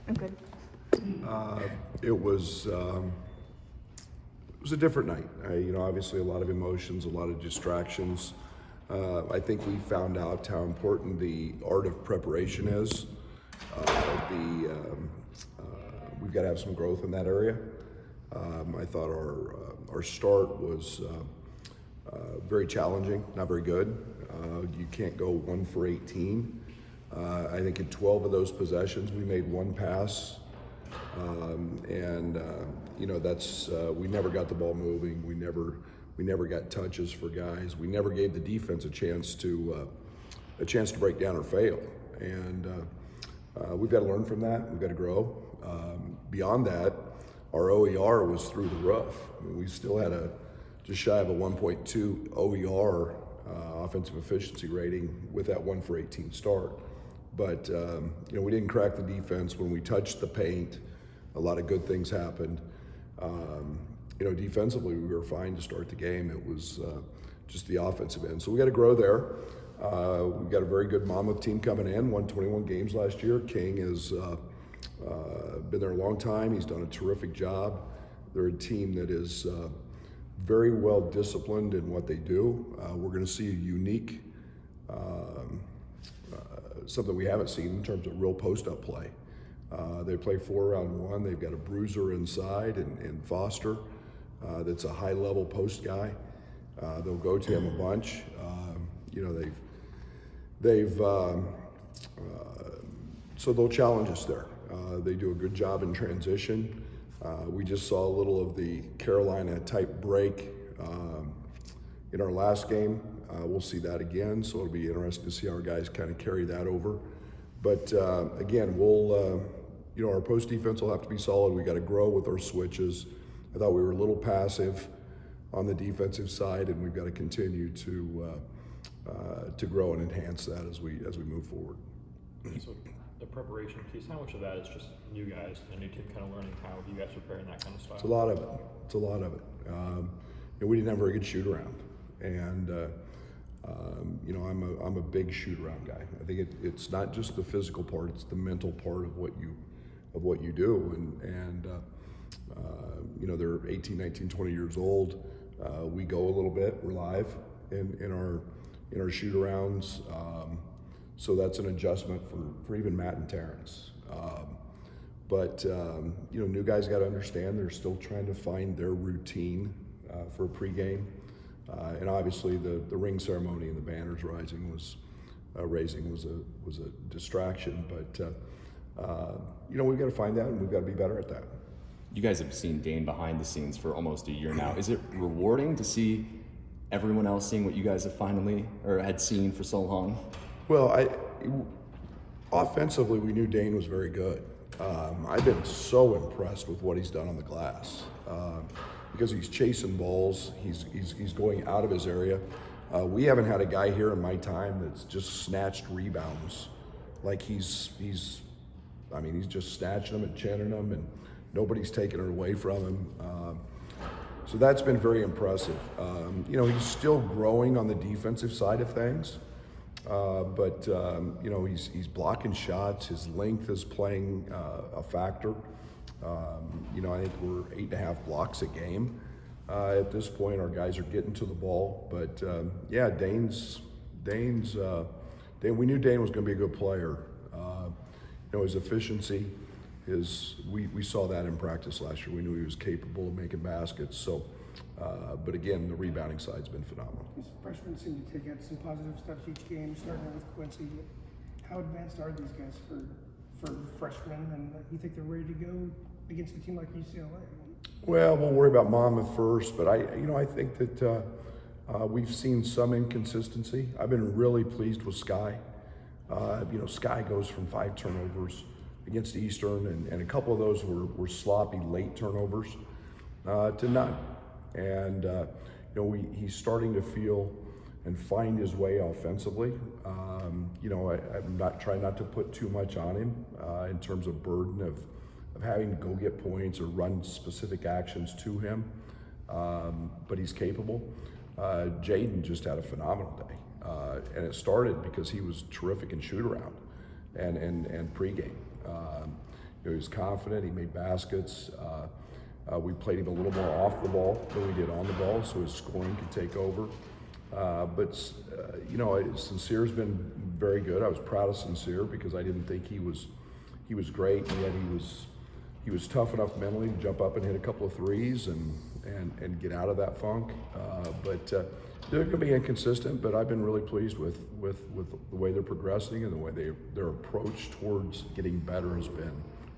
I'm good. It was a different night. Obviously a lot of emotions, a lot of distractions. I think we found out how important the art of preparation is. We've got to have some growth in that area. I thought our start was very challenging, not very good. You can't go 1 for 18. I think in 12 of those possessions we made one pass, that's we never got the ball moving. We never got touches for guys. We never gave the defense a chance to break down or fail. And we've got to learn from that. We've got to grow. Beyond that, our OER was through the roof. I mean, we still had just shy of a 1.2 OER offensive efficiency rating with that 1 for 18 start. But we didn't crack the defense. When we touched the paint, a lot of good things happened. Defensively, we were fine to start the game. It was just the offensive end. So we got to grow there. We've got a very good Monmouth team coming in, won 21 games last year. King has been there a long time. He's done a terrific job. They're a team that is very well disciplined in what they do. We're going to see a unique, something we haven't seen in terms of real post-up play. They play 4-around-1. They've got a bruiser inside and Foster that's a high-level post guy. They'll go to him a bunch. So they'll challenge us there. They do a good job in transition. We just saw a little of the Carolina type break in our last game. We'll see that again, so it'll be interesting to see how our guys kind of carry that over. But again, our post defense will have to be solid. We got to grow with our switches. I thought we were a little passive on the defensive side, and we've got to continue to grow and enhance that as we move forward. So the preparation piece, how much of that is just new guys, the new team kind of learning how you guys prepare in that kind of style? It's a lot of it. We didn't have a very good shoot around, and I'm a big shoot around guy. I think it's not just the physical part; it's the mental part of what you do. And they're 18, 19, 20 years old. We go a little bit. We're live in our shoot arounds. So that's an adjustment for even Matt and Terrence. New guys got to understand they're still trying to find their routine for a pregame. And obviously the ring ceremony and the banners raising was a distraction. But we've got to find that, and we've got to be better at that. You guys have seen Dane behind the scenes for almost a year now. Is it rewarding to see everyone else seeing what you guys have finally or had seen for so long? Well, offensively, we knew Dane was very good. I've been so impressed with what he's done on the glass because he's chasing balls. He's going out of his area. We haven't had a guy here in my time that's just snatched rebounds. Like he's just snatching them and chinning them, and nobody's taking it away from him. So that's been very impressive. He's still growing on the defensive side of things. He's blocking shots. His length is playing a factor. I think we're 8.5 blocks a game. At this point, our guys are getting to the ball. But we knew Dane was going to be a good player. His efficiency, we saw that in practice last year. We knew he was capable of making baskets. So, but again, the rebounding side's been phenomenal. These freshmen seem to take out some positive steps each game, starting out with Quincy. How advanced are these guys for freshmen, and you think they're ready to go against a team like UCLA? Well, we'll worry about Monmouth first, but I think that we've seen some inconsistency. I've been really pleased with Sky. Sky goes from 5 turnovers against Eastern, and a couple of those were sloppy late turnovers to none. And he's starting to feel and find his way offensively. I'm not trying not to put too much on him in terms of burden of having to go get points or run specific actions to him, but he's capable. Jaden just had a phenomenal day, and it started because he was terrific in shoot around and pregame. he was confident. He made baskets. We played him a little more off the ball than we did on the ball, so his scoring could take over. Sincere's been very good. I was proud of Sincere because I didn't think he was great, and yet he was tough enough mentally to jump up and hit a couple of threes and get out of that funk. They're going to be inconsistent, but I've been really pleased with the way they're progressing, and the way their approach towards getting better has been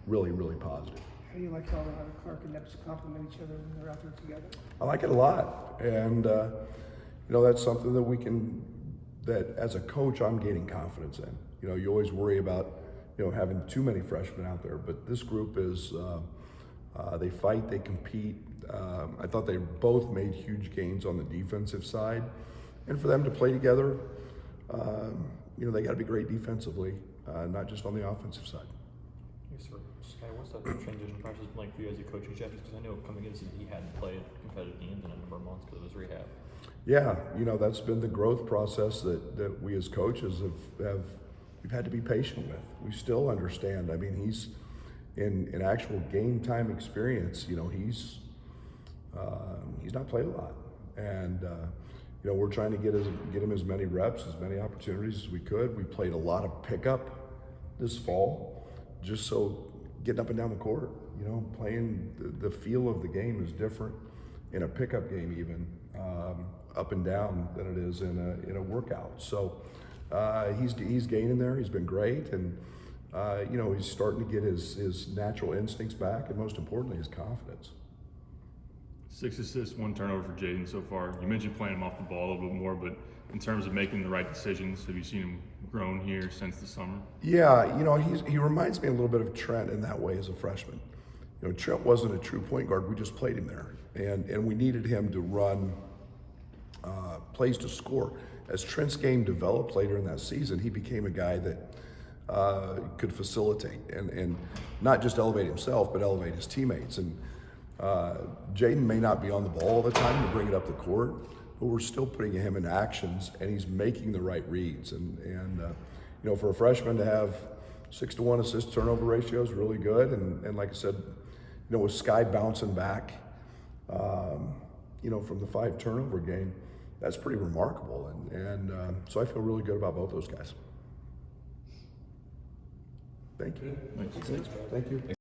really, really positive. How do you like how Clark and Epps complement each other when they're out there together? I like it a lot, and that's something that as a coach I'm gaining confidence in. You always worry about having too many freshmen out there, but this group is they fight, they compete. I thought they both made huge gains on the defensive side, and for them to play together, they got to be great defensively, not just on the offensive side. Yes, sir. Sky, what's that transition process been like for you as a coaching staff? Because I know coming into season he hadn't played competitive games in a number of months because of his rehab. Yeah, that's been the growth process that we as coaches we've had to be patient with. We still understand. I mean, he's in actual game time experience. He's not played a lot, and we're trying to get him as many reps, as many opportunities as we could. We played a lot of pickup this fall, just so getting up and down the court. Playing the feel of the game is different in a pickup game, even up and down, than it is in a workout. So he's gaining there. He's been great, and he's starting to get his natural instincts back, and most importantly, his confidence. 6 assists, 1 turnover for Jaden so far. You mentioned playing him off the ball a little bit more, but in terms of making the right decisions, have you seen him grown here since the summer? Yeah, he reminds me a little bit of Trent in that way as a freshman. Trent wasn't a true point guard. We just played him there, and we needed him to run plays to score. As Trent's game developed later in that season, he became a guy that could facilitate and not just elevate himself, but elevate his teammates. And Jaden may not be on the ball all the time to bring it up the court, but we're still putting him in actions, and he's making the right reads. And for a freshman to have 6-to-1 assist turnover ratio is really good. And like I said, with Sky bouncing back, from the 5 turnover game, that's pretty remarkable. And so I feel really good about both those guys. Thank you. Thanks. Thank you.